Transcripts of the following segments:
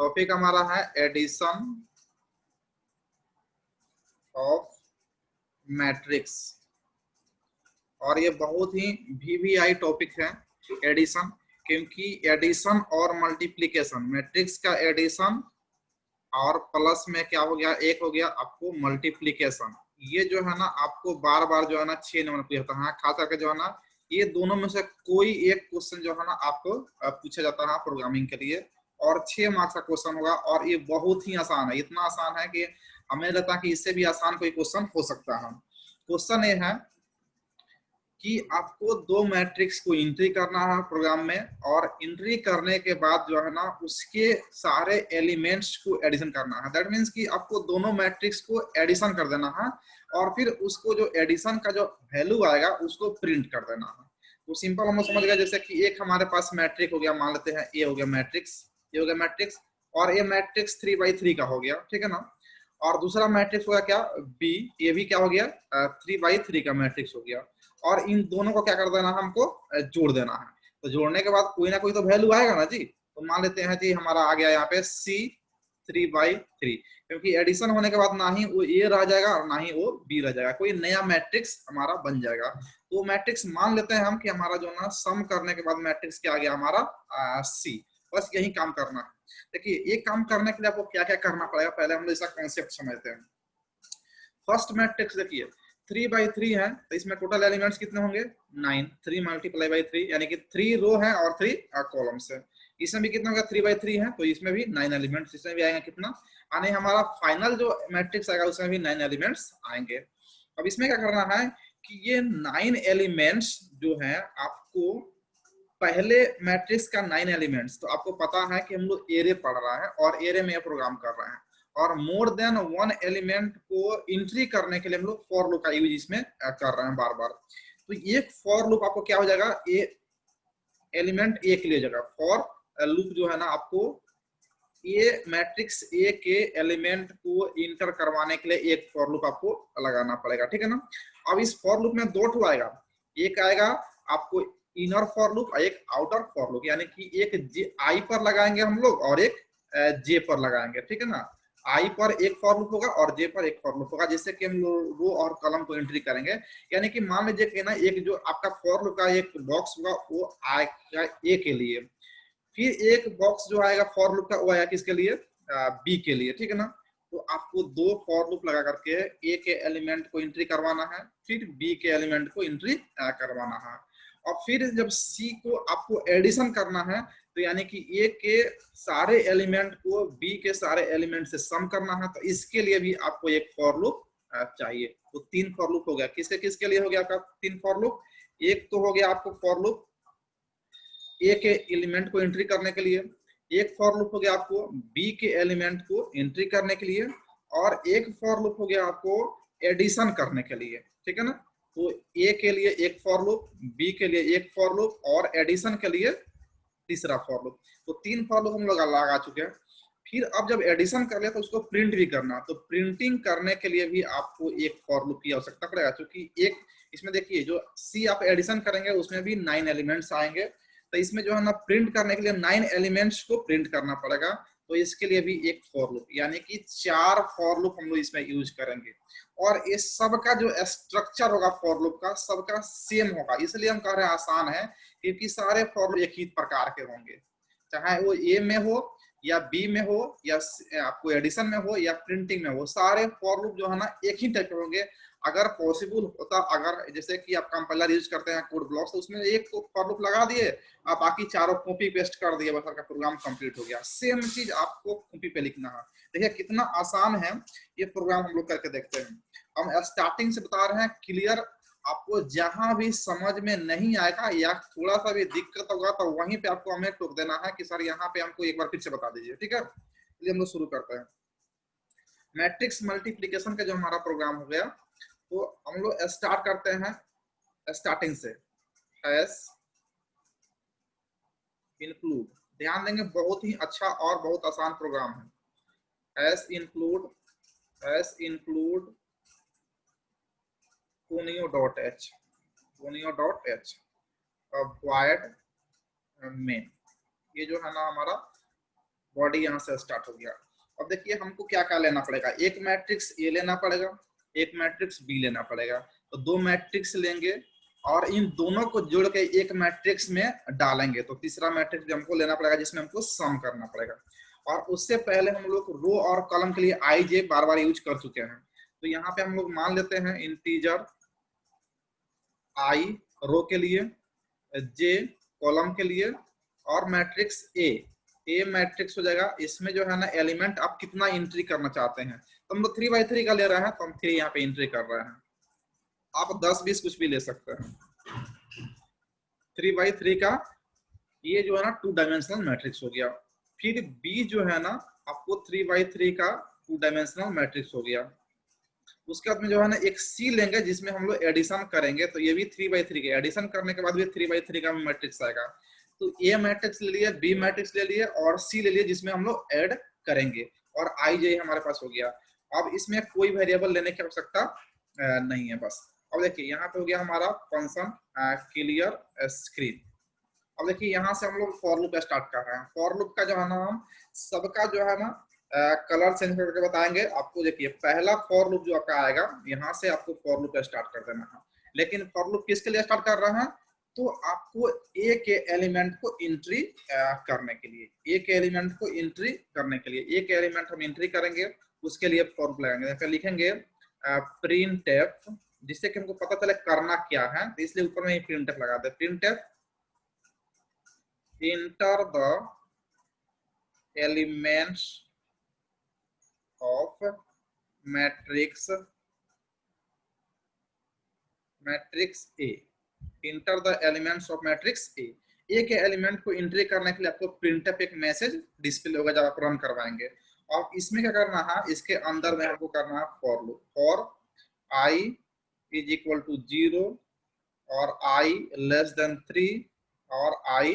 Topic हमारा है addition of matrix और ये बहुत ही वीवीआई टॉपिक है एडिशन, क्योंकि एडिशन और मल्टीप्लिकेशन, मैट्रिक्स का एडिशन और प्लस में क्या हो गया, एक हो गया आपको मल्टीप्लिकेशन। ये जो है ना आपको बार बार जो है ना 6 नंबर पूछता है, खास करके जो है ना ये दोनों में से कोई एक क्वेश्चन जो है ना आपको पूछा जाता है प्रोग्रामिंग के लिए, और 6 मार्क्स का क्वेश्चन होगा। और ये बहुत ही आसान है, इतना आसान है कि हमें लगता है कि इससे भी आसान कोई क्वेश्चन हो सकता है। क्वेश्चन ये है कि आपको दो मैट्रिक्स को एंट्री करना है प्रोग्राम में, और एंट्री करने के बाद जो है ना उसके सारे एलिमेंट्स को एडिशन करना है। दैट मींस कि आपको दोनों मैट्रिक्स को एडिशन कर देना है और फिर उसको जो एडिशन का जो वैल्यू आएगा उसको प्रिंट कर देना है। तो सिंपल हम लोग समझ गए, जैसे कि एक हमारे पास मैट्रिक हो गया, मान लेते हैं ए हो गया मैट्रिक्स, ये हो गया मैट्रिक्स, और ये मैट्रिक्स 3x3 का हो गया, ठीक है ना। और दूसरा मैट्रिक्स हो गया क्या, बी, ये भी क्या हो गया 3x3 का मैट्रिक्स हो गया। और इन दोनों को क्या कर देना है, हमको जोड़ देना है। तो जोड़ने के बाद कोई ना कोई तो वैल्यू आएगा ना जी। तो मान लेते हैं जी हमारा आ गया यहाँ पे C 3x3, क्योंकि एडिशन होने के बाद ना ही वो ए रह जाएगा और ना ही वो बी रह जाएगा, कोई नया मैट्रिक्स हमारा बन जाएगा। तो मैट्रिक्स मान लेते हैं हम कि हमारा जो ना सम करने के बाद मैट्रिक्स क्या आ गया हमारा C। बस यही काम करना है। देखिए ये काम करने के लिए आपको क्या क्या करना पड़ेगा, पहले हम इसका कॉन्सेप्ट समझते हैं। फर्स्ट मैट्रिक्स देखिए 3x3 है, तो इसमें टोटल एलिमेंट्स कितने होंगे 9, 3 मल्टीप्लाई बाई 3, यानी कि 3 रो है और 3 कॉलम्स है। इसमें भी कितना होगा 3x3 है, तो इसमें भी 9 एलिमेंट्स, इसमें भी आएंगे कितना, यानी हमारा फाइनल जो मैट्रिक्स आएगा उसमें भी 9 एलिमेंट्स आएंगे। अब इसमें क्या करना है कि ये 9 एलिमेंट्स जो है आपको, पहले मैट्रिक्स का 9 एलिमेंट्स, तो आपको पता है कि हम लोग एरे पढ़ रहा है और एरे में प्रोग्राम कर रहे हैं, और मोर देन 1 एलिमेंट को एंट्री करने के लिए हम लोग फॉर लूप का यूज इसमें कर रहे हैं बार बार। तो एक फॉर लूप आपको क्या हो जाएगा, ए एलिमेंट ए के लिए जाएगा। फॉर लूप जो है ना आपको ये मैट्रिक्स ए के एलिमेंट को इंटर करवाने के लिए एक फॉर लूप आपको लगाना पड़ेगा, ठीक है ना। अब इस फॉर लूप में दो ठो आएगा, एक आएगा आपको इनर फॉर लूप और एक आउटर फॉर लूप, यानी कि एक आई पर लगाएंगे हम लोग और एक जे पर लगाएंगे, ठीक है ना। आई पर एक फॉर लूप होगा और जे पर एक फॉर लूप होगा, जिससे कि हम लोग रो और कॉलम को एंट्री करेंगे। यानी कि मान लीजिए कि ना एक जो आपका फॉर लूप का एक बॉक्स होगा वो आएगा ए के लिए, फिर एक बॉक्स जो आएगा फॉर लूप का वो आएगा किसके लिए, बी के लिए, ठीक है ना। तो आपको दो फॉर लूप लगा करके ए के एलिमेंट को एंट्री करवाना है, फिर बी के एलिमेंट को एंट्री करवाना है, और फिर जब सी को आपको एडिशन करना है, तो यानी कि ए के सारे एलिमेंट को बी के सारे एलिमेंट से सम करना है, तो इसके लिए भी आपको एक फॉर लूप चाहिए। तो 3 फॉर लूप हो गया, किसके किसके लिए हो गया आपका 3 फॉर लूप। एक तो हो गया आपको फॉर लूप ए के एलिमेंट को एंट्री करने के लिए, एक फॉर लूप हो गया आपको बी के एलिमेंट को एंट्री करने के लिए, और एक फॉर लूप हो गया आपको एडिशन करने के लिए, ठीक है ना। तो ए के लिए एक फॉर लूप, बी के लिए एक फॉर लूप और एडिशन के लिए तीसरा फॉर लूप। तो 3 फॉर लूप हम लोग लगा चुके हैं। फिर अब जब एडिशन कर लिया तो उसको प्रिंट भी करना, तो प्रिंटिंग करने के लिए भी आपको एक फॉर लूप की आवश्यकता पड़ेगा, क्योंकि एक इसमें देखिए जो सी आप एडिशन करेंगे उसमें भी 9 एलिमेंट्स आएंगे, तो इसमें जो है ना प्रिंट करने के लिए 9 एलिमेंट्स को प्रिंट करना पड़ेगा, तो इसके लिए भी एक फॉर लूप, यानी कि 4 फॉर लूप हम लोग इसमें यूज करेंगे। और इस सबका जो स्ट्रक्चर होगा फॉर लूप का सबका सेम होगा, इसलिए हम कह रहे हैं आसान है, क्योंकि सारे फॉर लूप एक ही प्रकार के होंगे, चाहे वो ए में हो या बी में हो या आपको एडिशन में हो या प्रिंटिंग में हो, सारे फॉर लूप जो है ना एक ही टाइप के होंगे। अगर पॉसिबल होता, अगर जैसे कि आप कंपाइलर यूज करते हैं कोड ब्लॉक्स, तो उसमें एक तो फॉर लूप लगा दिए, आप बाकी चारों कॉपी पेस्ट कर दिए, बस आपका प्रोग्राम कंप्लीट हो गया। सेम चीज आपको कॉपी पे लिखना है। देखिए कितना आसान है ये प्रोग्राम, हम लोग करके देखते हैं। हम स्टार्टिंग से बता रहे हैं क्लियर, आपको जहां भी समझ में नहीं आएगा या थोड़ा सा भी दिक्कत होगा तो वहीं पे आपको हमें टोक देना है कि सर यहाँ पे हमको एक बार फिर से बता दीजिए, ठीक है। चलिए हम लोग शुरू करते हैं। मैट्रिक्स मल्टीप्लिकेशन का जो हमारा प्रोग्राम हो गया, तो हम लोग स्टार्ट करते हैं स्टार्टिंग से। एस इंक्लूड, ध्यान देंगे बहुत ही अच्छा और बहुत आसान प्रोग्राम है। S include conio.h void main, ये जो है ना हमारा बॉडी यहाँ से स्टार्ट हो गया। अब देखिए हमको क्या क्या लेना पड़ेगा, एक मैट्रिक्स ए लेना पड़ेगा, एक मैट्रिक्स बी लेना पड़ेगा। तो दो मैट्रिक्स लेंगे और इन दोनों को जोड़ के एक मैट्रिक्स में डालेंगे। तो तीसरा मैट्रिक्स भी हमको लेना पड़ेगा जिसमें हमको सम करना पड़ेगा। और उससे पहले हम लोग रो और कॉलम के लिए आई जे बार बार यूज कर चुके हैं। तो यहाँ पे हम लोग मान लेते हैं इंटीजर आई रो के लिए, जे कॉलम के लिए और मैट्रिक्स ए मैट्रिक्स हो जाएगा। इसमें जो है ना एलिमेंट आप कितना एंट्री करना चाहते हैं, तो हम लोग 3x3 का ले रहे हैं तो हम 3 यहाँ पे एंट्री कर रहे हैं। आप 10-20 कुछ भी ले सकते हैं। 3x3 का ये जो है ना 2 डायमेंशनल मैट्रिक्स हो गया। फिर बी जो है ना आपको 3x3 का 2 डायमेंशनल मैट्रिक्स हो गया। उसके बाद में जो है ना एक सी लेंगे जिसमें हम लोग एडिशन करेंगे, तो ये भी 3x3 के एडिशन करने के बाद भी 3x3 का मैट्रिक्स आएगा। तो ए मैट्रिक्स ले लिए, बी मैट्रिक्स ले लिए और सी ले लिए जिसमें हम लोग ऐड करेंगे, और आई जे हमारे पास हो गया। अब इसमें कोई वेरिएबल लेने की आवश्यकता नहीं है बस। अब देखिए यहाँ पे हो गया हमारा फंक्शन क्लियर स्क्रीन। अब देखिए यहाँ से हम लोग फॉर लूप स्टार्ट कर रहे हैं। फॉर लूप का जो है ना हम सबका जो है ना कलर चेंज करके बताएंगे आपको। देखिए पहला फॉर लूप जो आपका आएगा यहाँ से आपको फॉर लूप स्टार्ट कर देना है। लेकिन फॉर लूप किसके लिए स्टार्ट कर रहे हैं, तो आपको ए के एलिमेंट को एंट्री करने के लिए, ए के एलिमेंट को एंट्री करने के लिए एक एलिमेंट हम एंट्री करेंगे, उसके लिए फॉर लूप लगाएंगे। लिखेंगे प्रिंटफ, जिससे कि हमको पता चले करना क्या है, तो इसलिए ऊपर में प्रिंटफ लगा दे। Printf enter the elements of matrix A, enter the elements of matrix A। ए के एलिमेंट को एंट्री करने के लिए आपको प्रिंटफ एक मैसेज डिस्प्ले होगा जब आप रन करवाएंगे। और इसमें क्या करना है, इसके अंदर में आपको करना है for loop. For i is equal to 0 और i लेस देन 3 और i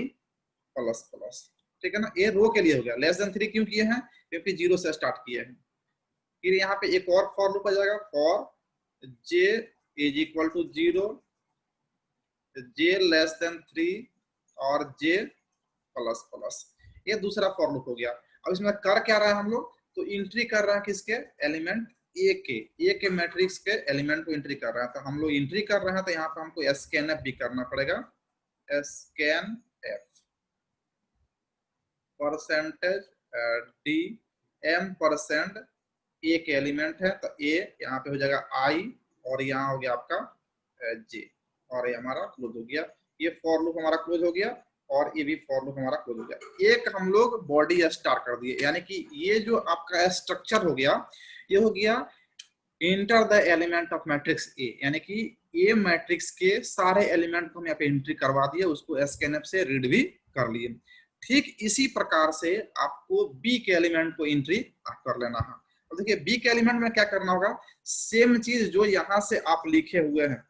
प्लस प्लस, ठीक है ना। ये रो के लिए हो गया। लेस देन 3 क्यों किए हैं, क्योंकि 0 से स्टार्ट किए हैं। फिर यहाँ पे एक और फॉर लूप आ जाएगा, for j is equal to 0, j less than 3 और j प्लस प्लस। ये दूसरा फॉर लूप हो गया। अब इसमें कर क्या रहा है हम लोग, तो एंट्री कर रहा है किसके एलिमेंट ए के मैट्रिक्स के एलिमेंट को एंट्री कर रहा है। तो हम लोग एंट्री कर रहे हैं तो यहाँ पे हमको स्कैनएफ भी करना पड़ेगा। स्कैनएफ परसेंटेज डी m% ए के एलिमेंट है, तो ए यहाँ पे हो जाएगा आई और यहाँ हो गया आपका जे, और ये हमारा क्लोज हो गया। ये फॉर लूप हमारा क्लोज हो गया और ये भी फॉर लूप हमारा क्लोज हो गया। एक हम लोग बॉडी स्टार्ट कर दिए, यानी कि ये जो आपका स्ट्रक्चर हो गया, ये हो गया enter the element of matrix ए, यानी कि ए मैट्रिक्स के सारे एलिमेंट को हम यहाँ पे एंट्री करवा दिए, उसको स्कैनएफ से रीड भी कर लिए। ठीक इसी प्रकार से आपको बी के एलिमेंट को एंट्री कर लेना है। तो देखिए बी के एलिमेंट में क्या करना होगा, सेम चीज जो यहां से आप लिखे हुए हैं,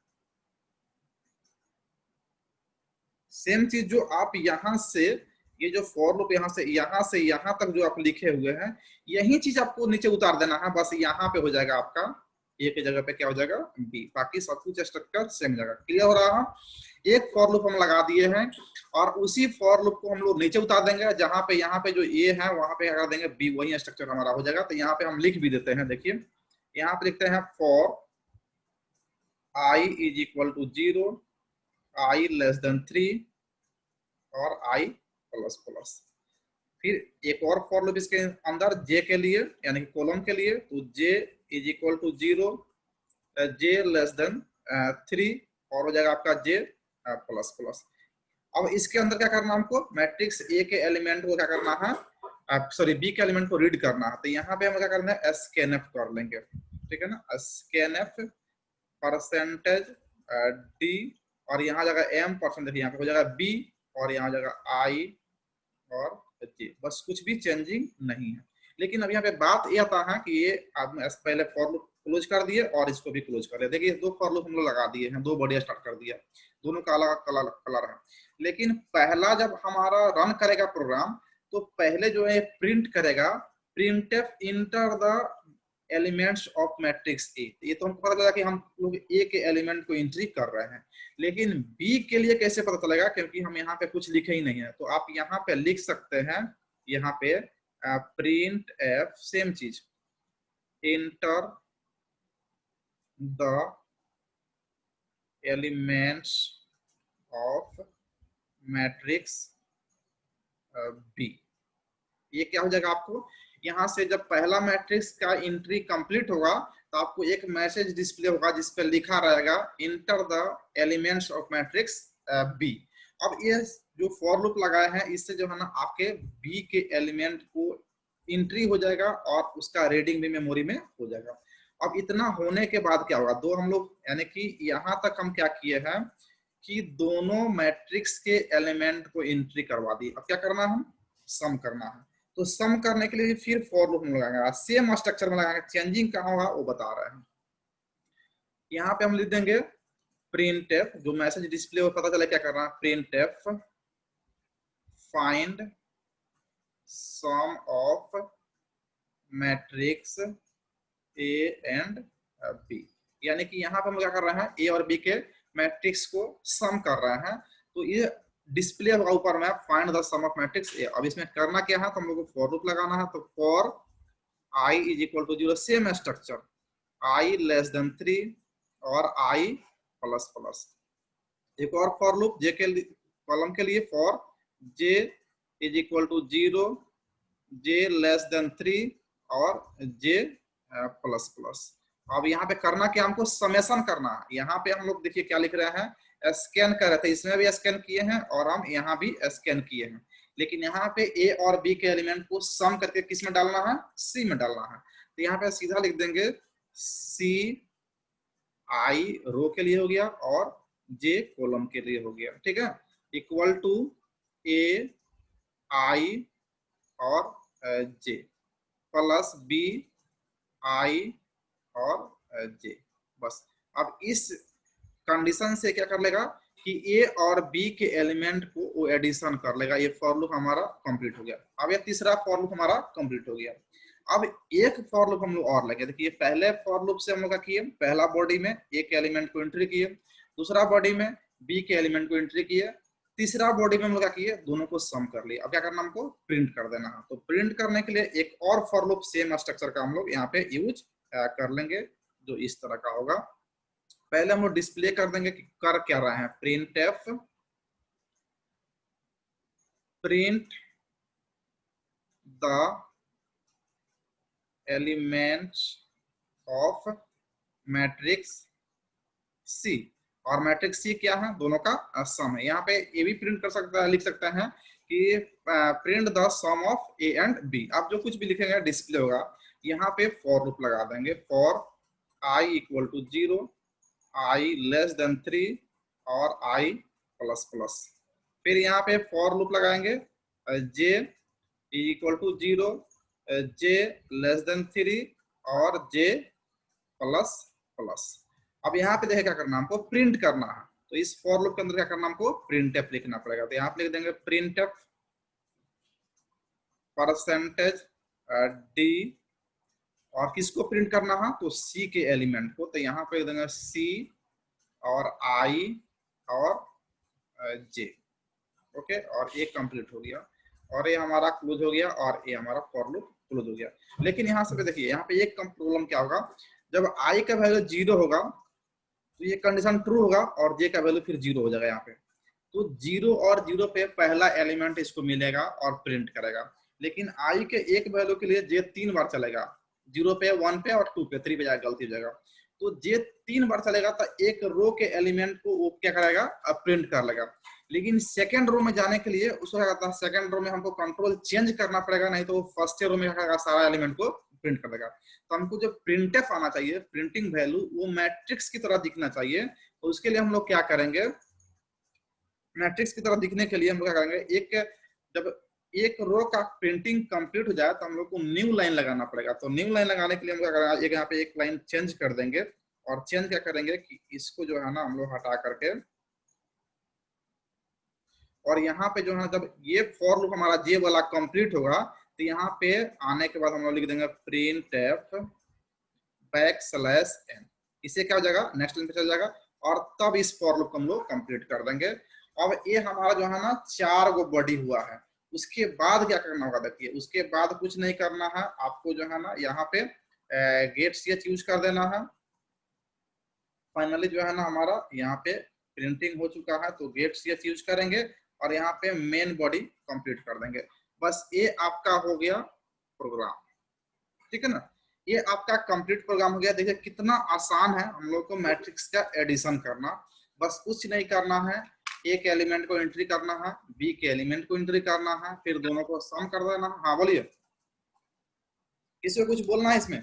सेम चीज जो आप यहां से, ये जो फॉर लूप यहां से यहां तक जो आप लिखे हुए हैं, यही चीज आपको नीचे उतार देना है। बस यहाँ पे हो जाएगा आपका ए की जगह पे क्या हो जाएगा बी, बाकी सब कुछ स्ट्रक्चर सेम जगह। क्लियर हो रहा है। एक फॉर लूप हम लगा दिए हैं और उसी फॉर लूप को हम लोग नीचे उतार देंगे, जहां पे यहाँ पे जो ए है वहां पे लगा देंगे बी, वही स्ट्रक्चर हमारा हो जाएगा। तो यहाँ पे हम लिख भी देते हैं। देखिए यहाँ पे लिखते हैं for i is equal to 0, i less than 3 और i प्लस प्लस। फिर एक और फॉर लूप इसके अंदर j के लिए, यानी कि कॉलम के लिए, तो j is equal to 0, j less than 3 और हो जाएगा आपका j प्लस प्लस। अब इसके अंदर क्या करना है हमको, मैट्रिक्स ए के एलिमेंट को क्या करना है, सॉरी बी के एलिमेंट को रीड करना है। तो यहाँ पे हम क्या करना है, स्कैनएफ कर लेंगे, ठीक है ना। स्कैनएफ परसेंटेज डी और यहाँ जाएगा m%, देखिए यहाँ पे हो जाएगा बी और यहाँ जाएगा आई और जे, बस कुछ भी चेंजिंग नहीं है। लेकिन अब यहाँ पे बात ये आता है कि ये आप पहले फॉर लूप क्लोज कर दिए और इसको भी क्लोज कर दिया। देखिए दो फॉर लूप हम लोग लगा दिए हैं, दो बढ़िया स्टार्ट कर दिया, दोनों का अलग कलर है। लेकिन पहला जब हमारा रन करेगा प्रोग्राम, तो पहले जो है प्रिंट करेगा printf inter the elements of matrix ए। ये तो हमको पता चला कि हम लोग ए के एलिमेंट को एंट्री कर रहे हैं, लेकिन बी के लिए कैसे पता चलेगा, क्योंकि हम यहाँ पे कुछ लिखे ही नहीं है। तो आप यहाँ पे लिख सकते हैं, यहाँ पे प्रिंट एफ सेम चीज, enter the elements of matrix B. ये क्या हो जाएगा, आपको यहाँ से जब पहला मैट्रिक्स का एंट्री कंप्लीट होगा तो आपको एक मैसेज डिस्प्ले होगा जिस पर लिखा रहेगा enter the elements of matrix B. अब ये जो फॉर लूप लगाए हैं इससे जो है ना आपके बी के एलिमेंट को एंट्री हो जाएगा और उसका रीडिंग भी मेमोरी में हो जाएगा। अब इतना होने के बाद क्या होगा, दो हम लोग यानी कि यहाँ तक हम क्या किए हैं कि दोनों मैट्रिक्स के एलिमेंट को एंट्री करवा दी। अब क्या करना है, हम सम करना है। तो सम करने के लिए फिर फॉर लूप में लगाएंगे, सेम स्ट्रक्चर में लगाएंगे, चेंजिंग कहाँ होगा वो बता रहे हैं। यहाँ पे हम लिख देंगे प्रिंट एफ, जो मैसेज डिस्प्ले हो पता चले क्या करना है, print f find sum of matrix A and B. यानी कि यहाँ पे हम क्या कर रहे हैं, ए और बी के मैट्रिक्स को सम कर रहे हैं। तो ये डिस्प्ले होगा ऊपर में find the sum of matrix A. अब इसमें करना क्या है, तो हम लोग को फॉर लूप लगाना है। तो for i is equal to 0, same structure, i less than 3 और आई प्लस प्लस। एक और फॉर लूप जे के कॉलम के लिए, for j is equal to 0, J less than 3 और जे प्लस प्लस। अब यहाँ पे करना क्या, हमको समेशन करना है। यहाँ पे हम लोग देखिए क्या लिख रहे हैं, स्कैन कर रहे थे, इसमें भी स्कैन किए हैं और हम यहाँ भी स्कैन किए हैं। लेकिन यहाँ पे ए और बी के एलिमेंट को सम करके किस में डालना है, सी में डालना है। तो यहाँ पे सीधा लिख देंगे सी आई रो के लिए हो गया और जे कॉलम के लिए हो गया, ठीक है, इक्वल टू ए आई और जे प्लस बी आई और जे। बस अब इस कंडीशन से क्या कर लेगा कि ए और बी के एलिमेंट को वो एडिशन कर लेगा। ये फॉर लूप हमारा कंप्लीट हो गया। अब ये तीसरा फॉर लूप हमारा कंप्लीट हो गया। अब एक फॉर लूप हम लोग और लगे। देखिए पहले फॉर लूप से हम लोग क्या किए, पहला बॉडी में ए के एलिमेंट को एंट्री किए, दूसरा बॉडी में बी के एलिमेंट को एंट्री किए, तीसरा बॉडी में हम लोग क्या किए, दोनों को सम कर लिए। अब क्या करना, हमको प्रिंट कर देना है। तो प्रिंट करने के लिए एक और फॉर लूप सेम स्ट्रक्चर का हम लोग यहाँ पे यूज कर लेंगे, जो इस तरह का होगा। पहले हम लोग डिस्प्ले कर देंगे कि कर क्या रहे हैं, printf print the elements of matrix C. और मैट्रिक्स सी क्या है, दोनों का सम है। यहाँ पे ए भी प्रिंट कर सकता है, लिख सकते हैं कि print the sum of A and B. आप जो कुछ भी लिखेंगे डिस्प्ले होगा। यहाँ पे फॉर लूप लगा देंगे, for i equal to 0, i less than 3 और आई प्लस प्लस। फिर यहाँ पे फॉर लूप लगाएंगे, J equal to 0, J less than 3 और जे प्लस प्लस। अब यहाँ पे देखिए क्या करना, हमको प्रिंट करना है। तो इस फॉर लूप के अंदर क्या करना, हमको प्रिंट एफ लिखना पड़ेगा। तो यहाँ पे लिख देंगे प्रिंट एफ परसेंटेज डी, और किसको प्रिंट करना है, तो सी के एलिमेंट को। तो यहाँ पे लिख देंगे सी और आई और जे, ओके, और ये कंप्लीट हो गया और ये हमारा क्लोज हो गया और ये हमारा फॉर लूप क्लोज हो गया। लेकिन यहाँ से देखिए, यहाँ पे एक प्रॉब्लम क्या होगा, जब आई का वैल्यू 0 होगा तो ये कंडीशन ट्रू होगा और जे का वैल्यू फिर 0 हो जाएगा यहाँ पे। तो 0 और 0 पे पहला एलिमेंट इसको मिलेगा और प्रिंट करेगा। लेकिन आई के एक वैल्यू के लिए जे 3 बार चलेगा, 0 पे, 1 पे और 2 पे, 3 पे जाएगा, गलती हो जाएगा। तो जे 3 बार चलेगा तो एक रो के एलिमेंट को वो क्या करेगा, प्रिंट कर लेगा। लेकिन सेकंड रो में जाने के लिए उसको क्या करता है, सेकंड रो में हमको कंट्रोल चेंज करना पड़ेगा, नहीं तो वो फर्स्ट रो में क्या करेगा, सारा एलिमेंट को प्रिंट कर देगा। तो हमको जो प्रिंटफ आना चाहिए, प्रिंटिंग वैल्यू, वो मैट्रिक्स की तरह दिखना चाहिए। तो उसके लिए हम लोग क्या करेंगे, मैट्रिक्स की तरह दिखने के लिए हम लोग क्या करेंगे, जब एक रो का प्रिंटिंग कंप्लीट हो जाए तो हम लोग को न्यू लाइन लगाना पड़ेगा। तो न्यू लाइन लगाने के लिए हम क्या करेंगे, यहाँ पे एक लाइन चेंज कर देंगे और चेंज क्या करेंगे कि इसको जो है ना हम लोग हटा करके, और यहाँ पे जो है जब ये फॉर लूप हमारा जे वाला कंप्लीट होगा तो यहाँ पे आने के बाद हम लोग लिख देंगे print f backslash n. इससे क्या हो जाएगा, नेक्स्ट लाइन पे चल जाएगा और तब इस फॉर लूप को हम लोग कंप्लीट कर देंगे। अब ये हमारा जो है ना 4 गो बॉडी हुआ है, उसके बाद क्या करना होगा, देखिए उसके बाद कुछ नहीं करना है आपको, जो है ना यहाँ पे गेट ch यूज कर देना है। फाइनली जो है ना हमारा यहाँ पे प्रिंटिंग हो चुका है, तो गेट ch यूज करेंगे और यहाँ पे मेन बॉडी कंप्लीट कर देंगे। बस ये आपका हो गया प्रोग्राम, ठीक है ना। ये आपका कंप्लीट प्रोग्राम हो गया। देखिए कितना आसान है हम लोग को मैट्रिक्स का एडिशन करना। बस कुछ नहीं करना है, एक एलिमेंट को एंट्री करना है, बी के एलिमेंट को एंट्री करना है, फिर दोनों को सम कर देना है। हाँ बोलिए, किसी को कुछ बोलना है इसमें?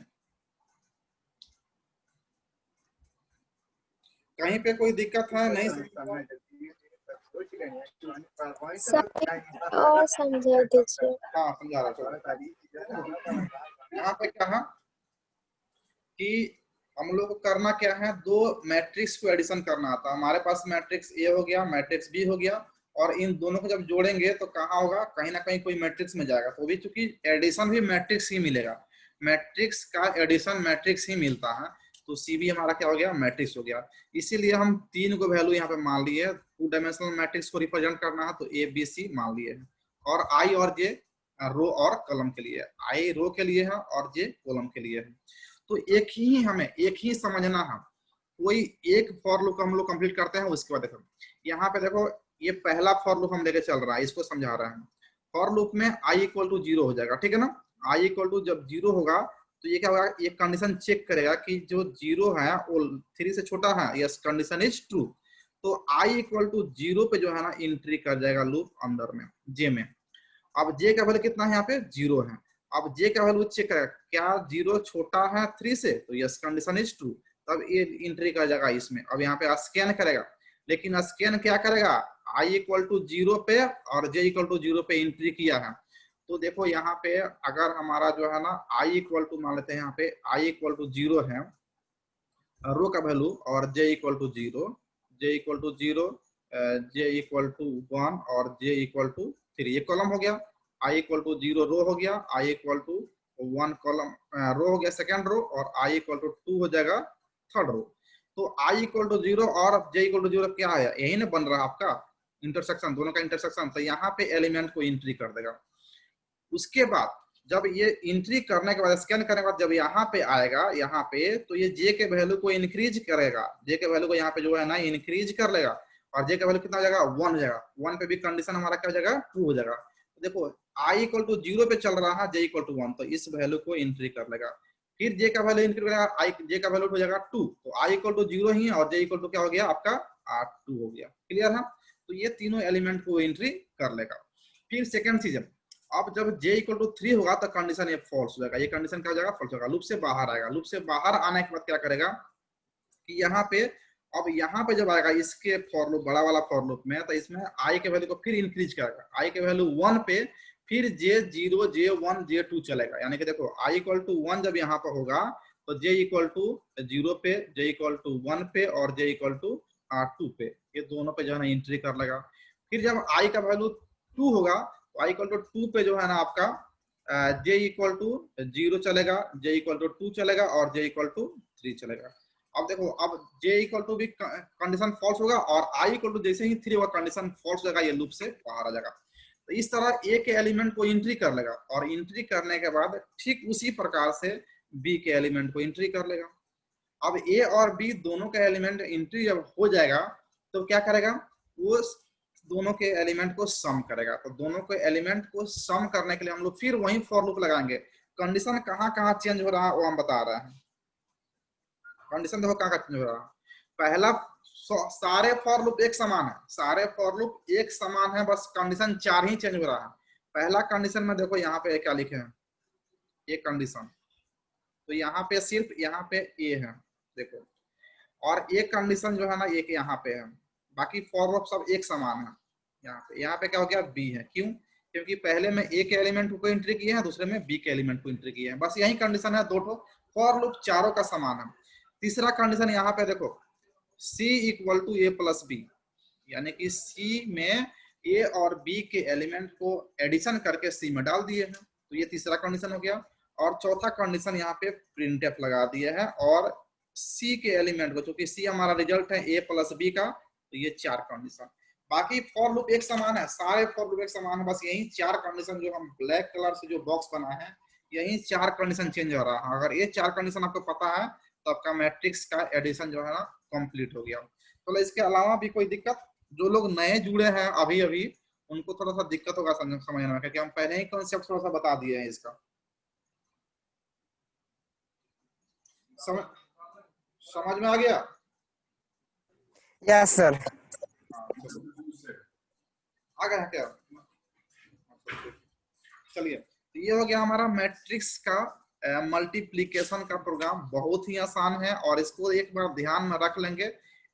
कहीं पे कोई दिक्कत है? नहीं और समझा दीजिए। हाँ समझा रहा हूँ। यहाँ पे क्या है कि हम लोग को करना क्या है, दो मैट्रिक्स को एडिशन करना आता है। हमारे पास मैट्रिक्स ए हो गया, मैट्रिक्स बी हो गया, और इन दोनों को जब जोड़ेंगे तो कहाँ होगा, कहीं ना कहीं कोई मैट्रिक्स में जाएगा। तो भी चूंकि एडिशन भी मैट्रिक्स ही मिलेगा, मैट्रिक्स का एडिशन मैट्रिक्स ही मिलता है, तो सी भी हमारा क्या हो गया, मैट्रिक्स हो गया। इसीलिए हम तीन को वैल्यू यहाँ पे मान लिए। 2 डायमेंशनल मैट्रिक्स को रिप्रेजेंट करना है तो ए बी सी मान लिए है, और आई और जे रो और कॉलम के लिए, आई रो के लिए है और जे कॉलम के लिए है। तो हमें एक ही समझना है। कोई एक फॉर लूप हम लोग कंप्लीट करते हैं, उसके बाद देखो यहाँ पे देखो ये पहला फॉर लूप हम लेके चल रहा है, इसको समझा रहा है। फॉर लूप में i इक्वल टू 0 हो जाएगा, ठीक है ना। i इक्वल टू जब 0 होगा तो ये क्या होगा, ये कंडीशन चेक करेगा कि जो 0 है वो 3 से छोटा है, यस कंडीशन इज ट्रू। तो i इक्वल टू 0 पे जो है ना एंट्री कर जाएगा लूप अंदर में, जे में। अब जे का वैल्यू कितना है, यहाँ पे 0 है। अब जे का वैल्यू चेक करेगा, क्या 0 छोटा है 3 से, तो यस कंडीशन इज ट्रू, तब ये एंट्री कर जाएगा इसमें। अब यहाँ पे स्कैन करेगा, लेकिन स्कैन क्या करेगा, i इक्वल टू 0 पे और j इक्वल टू 0 पे एंट्री किया है। तो देखो यहाँ पे अगर हमारा जो है ना i इक्वल टू मान लेते हैं, यहाँ पे i इक्वल टू 0 है रो का वैल्यू, और j equal to 0, j equal to 0, j equal to 1 और j इक्वल टू 3, ये कॉलम हो गया। i इक्वल टू 0 रो हो गया, i equal to 1 column row हो गया सेकंड रो, और i इक्वल टू 2 हो जाएगा थर्ड रो। तो i इक्वल टू 0 और j इक्वल टू 0 क्या है, यही ना बन रहा है आपका इंटरसेक्शन, दोनों का इंटरसेक्शन। तो यहाँ पे एलिमेंट को एंट्री कर देगा। उसके बाद जब ये एंट्री करने के बाद, स्कैन करने के बाद जब यहाँ पे आएगा, यहाँ पे तो ये जे के वैल्यू को इंक्रीज करेगा, जे के वैल्यू को यहाँ पे जो है ना इंक्रीज कर लेगा, और जे का वैल्यू कितना हो जाएगा, 1 हो जाएगा। 1 पे भी कंडीशन हमारा क्या हो जाएगा, 2 हो जाएगा। तो देखो i इक्वल टू 0 पे चल रहा है, j इक्वल टू 1, तो इस वैल्यू को एंट्री कर लेगा। फिर जे का वैल्यू एंट्री करेगा, जे का वैल्यू हो जाएगा 2, तो i इक्वल टू 0 ही है, और j इक्वल टू क्या हो गया आपका 2 हो गया। क्लियर है। तो ये तीनों एलिमेंट को एंट्री कर लेगा। फिर सेकंड चीज, अब जब j इक्वल टू 3 होगा तो कंडीशन ये फॉल्स हो जाएगा, ये कंडीशन क्या हो जाएगा, फॉल्स होगा, लूप से बाहर आएगा। लूप से बाहर आने के बाद क्या करेगा कि यहाँ पे, अब यहाँ पे जब आएगा इसके फॉर लूप, बड़ा वाला फॉर लूप में, तो इसमें i के वैल्यू को फिर इंक्रीज करेगा, i के वैल्यू 1 पे, फिर j0 j1 j2 चलेगा। यानी कि देखो i इक्वल टू 1 जब यहाँ पर होगा तो j इक्वल टू 0 पे, j इक्वल टू 1 पे और j इक्वल टू 2 पे, ये दोनों पे जो है ना एंट्री कर लेगा। फिर जब i का वैल्यू 2 होगा तो i इक्वल टू 2 पे जो है ना आपका j इक्वल टू 0 चलेगा, j इक्वल टू 2 चलेगा और j इक्वल टू 3 चलेगा। अब देखो, अब j इक्वल टू भी कंडीशन फॉल्स होगा, और i इक्वल टू जैसे ही 3 होगा कंडीशन फॉल्स हो जाएगा, ये लूप से बाहर आ जाएगा। तो इस तरह a के एलिमेंट को एंट्री कर लेगा, और एंट्री करने के बाद ठीक उसी प्रकार से b के एलिमेंट को एंट्री कर लेगा। अब a और b दोनों का एलिमेंट एंट्री जब हो जाएगा तो क्या करेगा, वो दोनों के एलिमेंट को सम करेगा। तो दोनों के एलिमेंट को सम करने के लिए हम लोग फिर वही फॉर लूप लगाएंगे। कंडीशन कहाँ कहाँ चेंज हो रहा है वो हम बता रहे हैं। कंडीशन देखो कहाँ चेंज हो रहा है। पहला, सारे फॉर लूप एक समान है, सारे फॉर लूप एक समान है, बस कंडीशन 4 ही चेंज हो रहा है। पहला कंडीशन में देखो यहाँ पे क्या लिखे हैं, ये कंडीशन, तो यहाँ पे सिर्फ यहाँ पे ए है देखो, और एक कंडीशन जो है ना एक यहाँ पे है, बाकी फॉर लूप सब एक समान है। यहाँ पे क्या हो गया, बी है। क्यों, क्योंकि पहले में ए के एलिमेंट को एंट्री किए हैं, दूसरे में बी के एलिमेंट को एंट्री किए हैं, बस यही कंडीशन है। दो फॉर लूप चारों का समान है। तीसरा कंडीशन यहाँ पे देखो, c equal to A plus B, यानी कि c में a और b के एलिमेंट को एडिशन करके c में डाल दिए हैं, तो ये तीसरा कंडीशन हो गया। और चौथा कंडीशन यहाँ पे प्रिंटफ लगा दिए हैं, और c के एलिमेंट को, चूंकि c हमारा रिजल्ट है a प्लस बी का, तो ये 4 कंडीशन। बाकी फॉर लूप एक समान है, सारे फॉर लूप एक समान है, बस यही 4 कंडीशन जो हम ब्लैक कलर से जो बॉक्स बना है यही 4 कंडीशन चेंज हो रहा है। अगर ये 4 कंडीशन आपको पता है तो आपका मैट्रिक्स का एडिशन जो है ना कंप्लीट हो गया। तो इसके अलावा भी कोई दिक्कत? जो लोग नए जुड़े हैं अभी अभी उनको थोड़ा सा दिक्कत होगा समझने में, क्योंकि हम पहले ही कॉन्सेप्ट थोड़ा सा बता दिए हैं इसका। समझ में आ गया? Yes sir. आ गया क्या? चलिए, तो ये हो गया हमारा मैट्रिक्स का मल्टीप्लिकेशन का प्रोग्राम। बहुत ही आसान है और इसको एक बार ध्यान में रख लेंगे।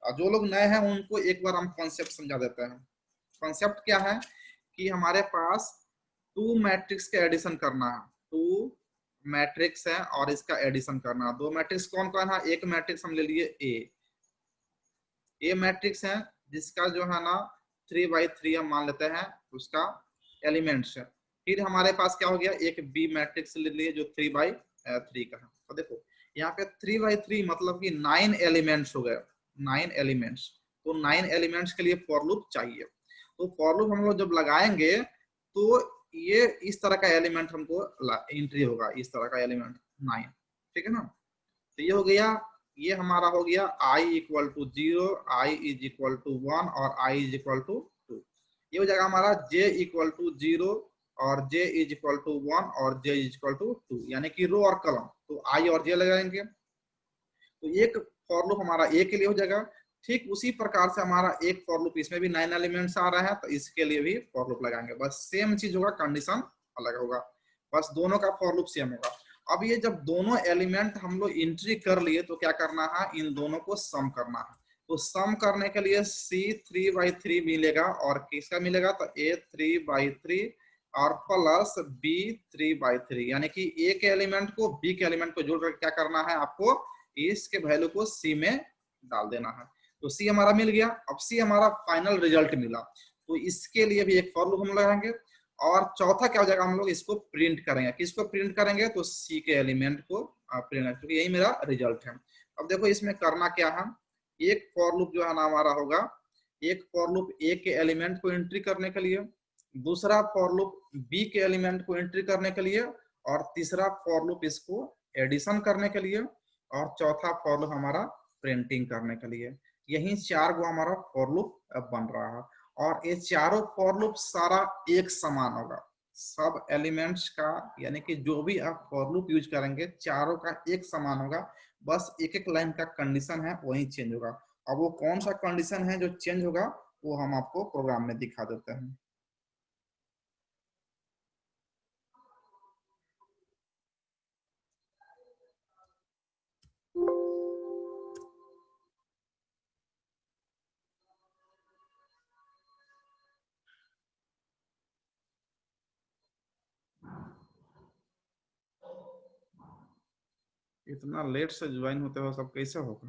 जो लोग नए हैं उनको एक बार हम कॉन्सेप्ट समझा देते हैं। कॉन्सेप्ट क्या है कि हमारे पास 2 मैट्रिक्स का एडिशन करना है। 2 मैट्रिक्स है और इसका एडिशन करना है। 2 मैट्रिक्स कौन कौन है? एक मैट्रिक्स हम ले लिए ए मैट्रिक्स है जिसका जो है ना 3x3 हम मान लेते हैं उसका एलिमेंट्स है। फिर हमारे पास क्या हो गया, एक बी मैट्रिक्स ले लिए जो 3x3 का है। तो देखो यहाँ पे 3x3 मतलब कि 9 एलिमेंट्स हो गए, 9 एलिमेंट्स। तो 9 एलिमेंट्स के लिए फॉर लूप चाहिए। तो फॉर लूप हम लोग जब लगाएंगे तो ये इस तरह का एलिमेंट हमको एंट्री होगा, इस तरह का एलिमेंट 9, ठीक है ना। तो ये हो गया, ये हमारा हो गया i equal to 0, i is equal to 1 और i इज इक्वल टू 2। ये हो जाएगा हमारा j इक्वल टू 0 और j इज इक्वल टू 1 और j इज इक्वल टू 2, यानी कि रो और कॉलम। तो i और j लगाएंगे तो एक फॉर लूप हमारा a के लिए हो जाएगा। ठीक उसी प्रकार से हमारा एक फॉर लूप, इसमें भी 9 एलिमेंट्स आ रहा है तो इसके लिए भी फॉर लूप लगाएंगे। बस सेम चीज होगा, कंडीशन अलग होगा, बस दोनों का फॉर लूप सेम होगा। अब ये जब दोनों एलिमेंट हम लोग एंट्री कर लिए तो क्या करना है, इन दोनों को सम करना है। तो सम करने के लिए c 3/3 मिलेगा और किसका मिलेगा, तो a 3/3 और प्लस b 3/3, यानी कि a के एलिमेंट को b के एलिमेंट को जोड़ कर क्या करना है, आपको इसके वैल्यू को c में डाल देना है। तो c हमारा मिल गया। अब c हमारा फाइनल रिजल्ट मिला, तो इसके लिए भी एक फॉर लूप हम लगाएंगे। और चौथा क्या हो जाएगा, हम लोग इसको प्रिंट करेंगे। किसको प्रिंट करेंगे, तो सी के एलिमेंट को प्रिंट, क्योंकि यही मेरा रिजल्ट है। अब देखो इसमें करना क्या है, एक फॉर लूप जो है ना हमारा होगा, एक फॉर लूप ए के एलिमेंट को एंट्री करने के लिए, दूसरा फॉर लूप बी के एलिमेंट को एंट्री करने के लिए, और तीसरा फॉर लूप इसको एडिशन करने के लिए, और चौथा फॉर लूप हमारा प्रिंटिंग करने के लिए। यही 4 गो हमारा फॉर लूप बन रहा है। और ये चारों फॉर लूप सारा एक समान होगा, सब एलिमेंट्स का, यानी कि जो भी आप फॉर लूप यूज करेंगे चारों का एक समान होगा। बस एक एक लाइन का कंडीशन है वही चेंज होगा। अब वो कौन सा कंडीशन है जो चेंज होगा वो हम आपको प्रोग्राम में दिखा देते हैं। इतना लेट से ज्वाइन होते हो सब, कैसे होगा?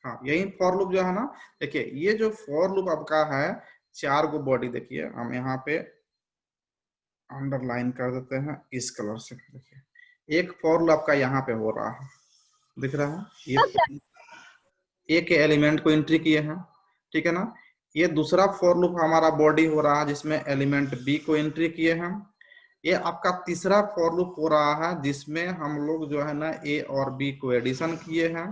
हाँ, यही फॉर लूप जो है ना, देखिए ये जो फॉर लूप आपका है 4 गो बॉडी, देखिए हम यहाँ पे अंडरलाइन कर देते हैं इस कलर से। देखिए एक फॉर लूप आपका यहाँ पे हो रहा है, दिख रहा है, ये ए के एलिमेंट को एंट्री किए हैं, ठीक है ना। ये दूसरा फॉर लूप हमारा बॉडी हो रहा है जिसमें एलिमेंट बी को एंट्री किए हैं। ये आपका तीसरा फॉर लूप हो रहा है जिसमें हम लोग जो है ना ए और बी को एडिशन किए हैं।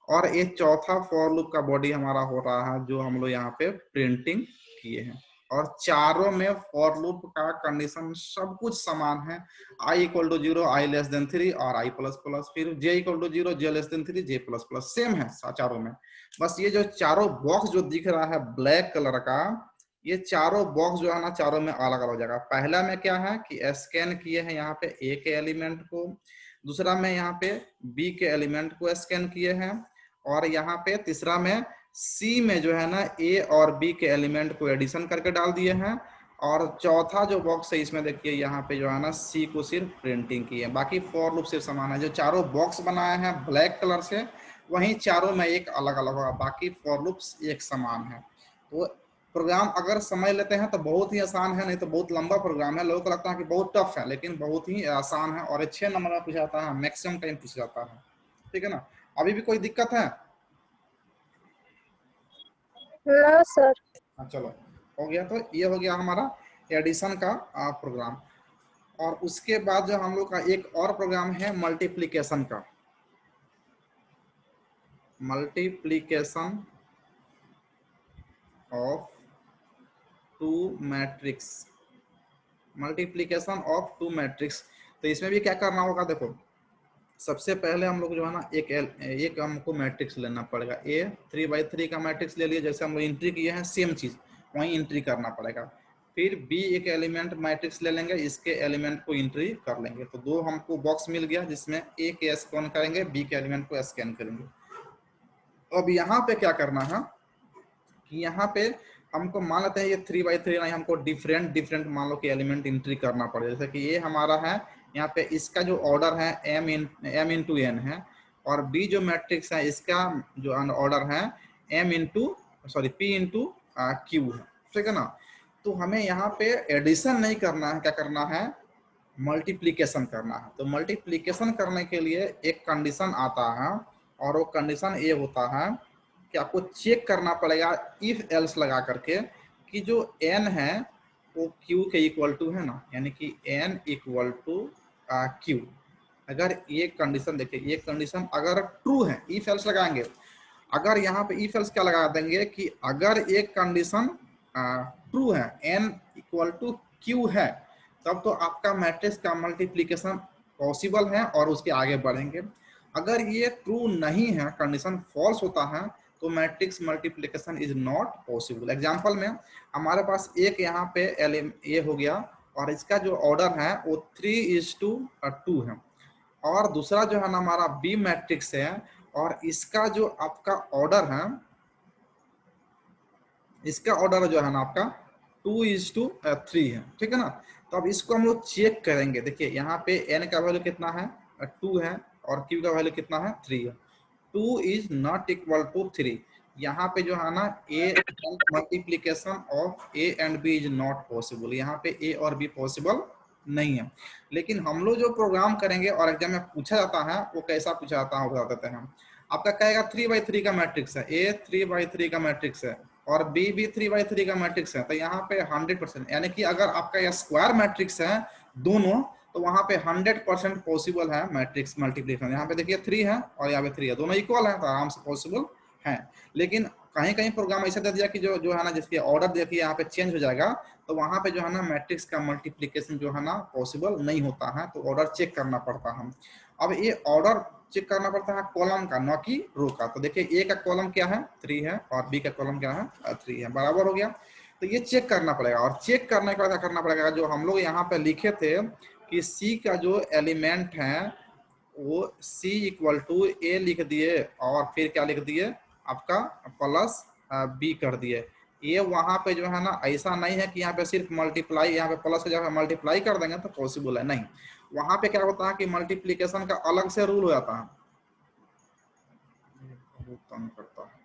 और ये चौथा फॉर लूप का बॉडी हमारा हो रहा है जो हम लोग यहाँ पे प्रिंटिंग किए हैं। और चारों में फॉर लूप का कंडीशन सब कुछ समान है, i equal to 0, i less than 3 और i प्लस प्लस, फिर j equal to 0, j less than 3, j plus plus, same है चारों में। बस ये जो चारों बॉक्स जो दिख रहा है ब्लैक कलर का, ये चारों बॉक्स जो है ना चारों में अलग अलग हो जाएगा। पहला में क्या है कि स्कैन किए हैं यहाँ पे ए के एलिमेंट को, दूसरा में यहाँ पे बी के एलिमेंट को स्कैन किए हैं, और यहाँ पे तीसरा में सी में जो है ना ए और बी के एलिमेंट को एडिशन करके डाल दिए हैं। और चौथा जो बॉक्स है इसमें देखिए यहाँ पे जो है ना सी को सिर्फ प्रिंटिंग की है। बाकी फॉर लूप सिर्फ समान है, जो चारों बॉक्स बनाए हैं ब्लैक कलर से वहीं चारों में एक अलग अलग होगा, बाकी फॉर लूप्स एक समान है। तो प्रोग्राम अगर समझ लेते हैं तो बहुत ही आसान है, नहीं तो बहुत लंबा प्रोग्राम है। लोगों को लगता है कि बहुत टफ है, लेकिन बहुत ही आसान है और 6 नंबर में पूछा जाता है, मैक्सिमम टाइम पूछा जाता है, ठीक है ना। अभी भी कोई दिक्कत है? ना सर। हाँ चलो, हो गया। तो ये हो गया हमारा एडिशन का प्रोग्राम। और उसके बाद जो हम लोग का एक और प्रोग्राम है मल्टीप्लिकेशन का। Multiplication of two matrix. Multiplication of two matrix. तो इसमें भी क्या करना होगा, देखो सबसे पहले हम लोग जो है ना एक हमको मैट्रिक्स लेना पड़ेगा। ए 3x3 का मैट्रिक्स ले लिए, जैसे हम लोग एंट्री किए हैं सेम चीज वहीं एंट्री करना पड़ेगा। फिर बी एक एलिमेंट मैट्रिक्स ले लेंगे, इसके एलिमेंट को एंट्री कर लेंगे। तो दो हमको बॉक्स मिल गया जिसमें ए के स्कैन करेंगे, बी के एलिमेंट को स्कैन करेंगे। अब यहाँ पे क्या करना है कि यहाँ पे हमको मान लेते हैं ये 3x3 नहीं, हमको डिफरेंट डिफरेंट मान लो कि एलिमेंट एंट्री करना पड़ेगा। जैसे कि ये हमारा है, यहाँ पे इसका जो ऑर्डर है m इंटू n है, और b जो मैट्रिक्स है इसका जो ऑर्डर है p इंटू q है, ठीक है ना। तो हमें यहाँ पे एडिशन नहीं करना है, क्या करना है, मल्टीप्लीकेशन करना है। तो मल्टीप्लीकेशन करने के लिए एक कंडीशन आता है, और वो कंडीशन ये होता है कि आपको चेक करना पड़ेगा इफ एल्स लगा करके कि जो n है वो q के इक्वल टू है ना, यानी कि n इक्वल टू q। अगर ये कंडीशन देखिए, ये कंडीशन अगर ट्रू है, इफ एल्स लगाएंगे। अगर यहाँ पे इफ एल्स क्या लगा देंगे कि अगर एक कंडीशन ट्रू है, n इक्वल टू q है, तब तो आपका मैट्रिक्स का मल्टीप्लीकेशन पॉसिबल है और उसके आगे बढ़ेंगे। अगर ये ट्रू नहीं है, कंडीशन फॉल्स होता है, तो matrix multiplication is not possible. Example में हमारे पास एक यहाँ पे ए हो गया, और इसका जो ऑर्डर है वो 3:2 है। और दूसरा जो है ना हमारा बी मैट्रिक्स है, और इसका जो आपका ऑर्डर है, इसका ऑर्डर जो है ना आपका 2:3 है, ठीक है ना। तो अब इसको हम लोग चेक करेंगे। देखिए यहाँ पे n का वैल्यू कितना है, 2 है, और q का वैल्यू कितना है, 3 है। 2 इज नॉट इक्वल टू 3। यहाँ पे जो है ना A multiplication of A and B is not possible. यहाँ पे ए और बी पॉसिबल नहीं है। लेकिन हम लोग जो प्रोग्राम करेंगे और एग्जाम में पूछा जाता है वो कैसा पूछा जाता है बता देते हैं। आपका कहेगा 3x3 का मैट्रिक्स है, ए 3x3 का मैट्रिक्स है, और बी भी 3x3 का मैट्रिक्स है। तो यहाँ पे 100%, यानी कि अगर आपका यह स्क्वायर मैट्रिक्स है दोनों, तो वहां पे 100% पॉसिबल है मैट्रिक्स मल्टीप्लिकेशन। यहाँ पे देखिए 3 है और यहाँ पे 3 है, दोनों इक्वल है, तो आराम से पॉसिबल है। लेकिन कहीं कहीं प्रोग्राम ऐसा दे दिया कि जो है ना जिसके ऑर्डर देखिए यहाँ पे चेंज हो जाएगा, तो वहां पे जो है ना मैट्रिक्स का मल्टीप्लिकेशन जो है ना पॉसिबल नहीं होता है, तो ऑर्डर चेक करना पड़ता है। अब ये ऑर्डर चेक करना पड़ता है कॉलम का, न कि रो का। तो देखिए ए का कॉलम क्या है, 3 है, और बी का कॉलम क्या है, 3 है, बराबर हो गया। तो ये चेक करना पड़ेगा, और चेक करने के बाद क्या करना पड़ेगा, जो हम लोग यहाँ पे लिखे थे कि सी का जो एलिमेंट है वो सी इक्वल टू ए लिख दिए, और फिर क्या लिख दिए आपका प्लस बी कर दिए। ये वहां पे जो है ना ऐसा नहीं है कि यहाँ पे सिर्फ मल्टीप्लाई, यहाँ पे प्लस जब मल्टीप्लाई कर देंगे तो पॉसिबल है, नहीं। वहां पे क्या होता है कि मल्टीप्लीकेशन का अलग से रूल हो जाता है। बहुत तंग करता है।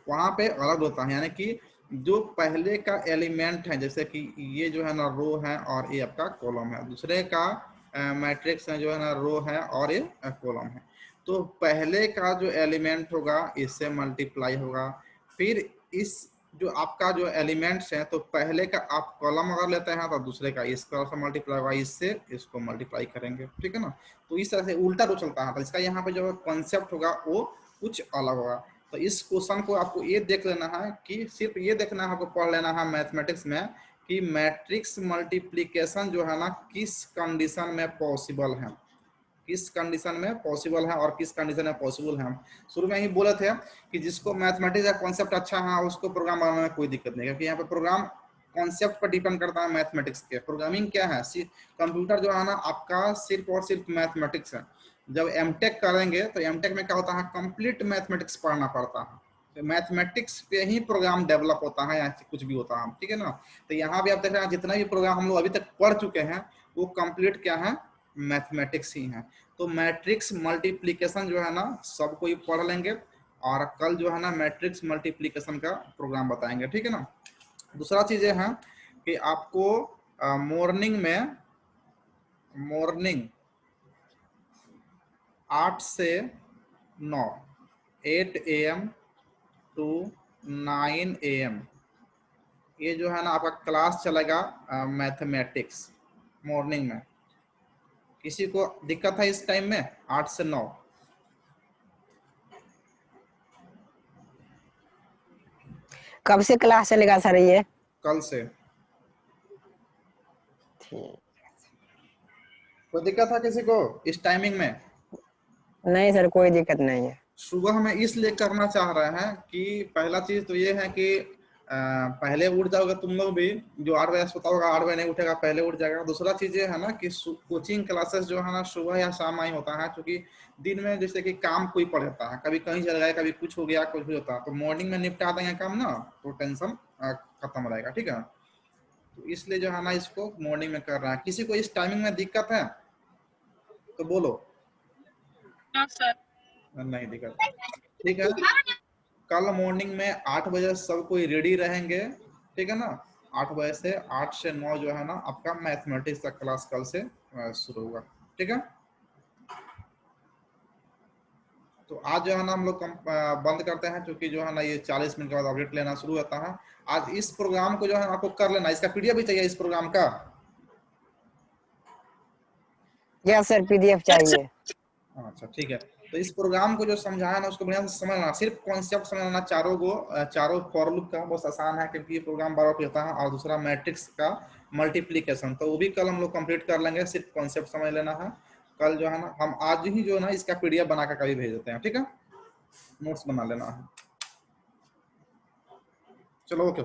वहां पे अलग होता है, यानी कि जो पहले का एलिमेंट है, जैसे कि ये जो है ना रो है और ये आपका कॉलम है, दूसरे का मैट्रिक्स है जो है ना रो है और ये कॉलम है। तो पहले का जो एलिमेंट होगा इससे मल्टीप्लाई होगा, फिर इस जो आपका जो एलिमेंट्स है, तो पहले का आप कॉलम अगर लेते हैं तो दूसरे का इसका से मल्टीप्लाई होगा, इससे इसको मल्टीप्लाई करेंगे, ठीक है ना। तो इस तरह से उल्टा रो चलता है। तो इसका यहाँ पे जो कॉन्सेप्ट होगा वो कुछ अलग होगा। तो इस क्वेश्चन को आपको ये देख लेना है कि सिर्फ ये देखना है, आपको पढ़ लेना है मैथमेटिक्स में कि मैट्रिक्स मल्टीप्लिकेशन जो है ना किस कंडीशन में पॉसिबल है, किस कंडीशन में पॉसिबल है और किस कंडीशन में पॉसिबल है। शुरू में ही बोले थे कि जिसको मैथमेटिक्स का कॉन्सेप्ट अच्छा है उसको प्रोग्राम बनाने में कोई दिक्कत नहीं है, क्योंकि यहाँ पे प्रोग्राम कॉन्सेप्ट पर डिपेंड करता है मैथमेटिक्स के। प्रोग्रामिंग क्या है, कंप्यूटर जो है ना आपका सिर्फ और सिर्फ मैथमेटिक्स है। जब एमटेक करेंगे तो एमटेक में क्या होता है, कंप्लीट मैथमेटिक्स पढ़ना पड़ता है। तो मैथमेटिक्स पे ही प्रोग्राम डेवलप होता है या कुछ भी होता है, ठीक है ना। तो यहाँ भी आप देख रहे हैं जितना भी प्रोग्राम हम लोग अभी तक पढ़ चुके हैं वो कंप्लीट क्या है, मैथमेटिक्स ही है। तो मैट्रिक्स मल्टीप्लिकेशन जो है ना सब कोई पढ़ लेंगे, और कल जो है ना मैट्रिक्स मल्टीप्लिकेशन का प्रोग्राम बताएंगे, ठीक है ना। दूसरा चीज ये है कि आपको मॉर्निंग 8 से 9, 8 AM टू 9 AM, ये जो है ना आपका क्लास चलेगा मैथमेटिक्स मॉर्निंग में। किसी को दिक्कत है इस टाइम में 8 से 9? कब से क्लास चलेगा सर ये? कल से। ठीक, कोई दिक्कत है किसी को इस टाइमिंग में? नहीं सर कोई दिक्कत नहीं है। सुबह में इसलिए करना चाह रहे हैं कि पहला चीज तो ये है कि पहले उठ जाओगे तुम लोग भी, जो 8 बजे सोता होगा 8 बजे नहीं उठेगा, पहले उठ जाएगा। दूसरा चीज ये है ना कि कोचिंग क्लासेस जो है ना सुबह या शाम ही होता है, क्योंकि दिन में जैसे कि काम कोई पड़ जाता है, कभी कहीं चल गया, कभी कुछ हो गया, कुछ भी होता है, तो मॉर्निंग में निपटा देंगे काम ना, तो टेंशन खत्म रहेगा। ठीक है, तो इसलिए जो है ना इसको मॉर्निंग में कर रहा है। किसी को इस टाइमिंग में दिक्कत है तो बोलो। नहीं दिक्कत, ठीक है। कल मॉर्निंग में 8 बजे सब कोई रेडी रहेंगे, ठीक है ना। 8 बजे से 8 से 9 जो है ना आपका मैथमेटिक्स का क्लास कल से शुरू होगा, ठीक है। तो आज जो है ना हम लोग बंद करते हैं, क्योंकि जो है ना ये 40 मिनट के बाद अपडेट लेना शुरू होता है। आज इस प्रोग्राम को जो है आपको कर लेना, इसका पीडीएफ भी चाहिए इस प्रोग्राम का। यस सर पीडीएफ चाहिए। अच्छा ठीक है, तो इस प्रोग्राम को जो समझाया ना उसको बढ़िया से समझना, सिर्फ कॉन्सेप्ट समझना, चारों फॉर लूप का बहुत आसान है, क्योंकि ये प्रोग्राम बार बार होता है। और दूसरा मैट्रिक्स का मल्टीप्लीकेशन, तो वो भी कल हम लोग कंप्लीट कर लेंगे, सिर्फ कॉन्सेप्ट समझ लेना है। कल जो है ना हम आज ही जो है ना इसका पीडीएफ बना कर कभी भेज देते हैं, ठीक है, नोट्स बना लेना है। चलो ओके।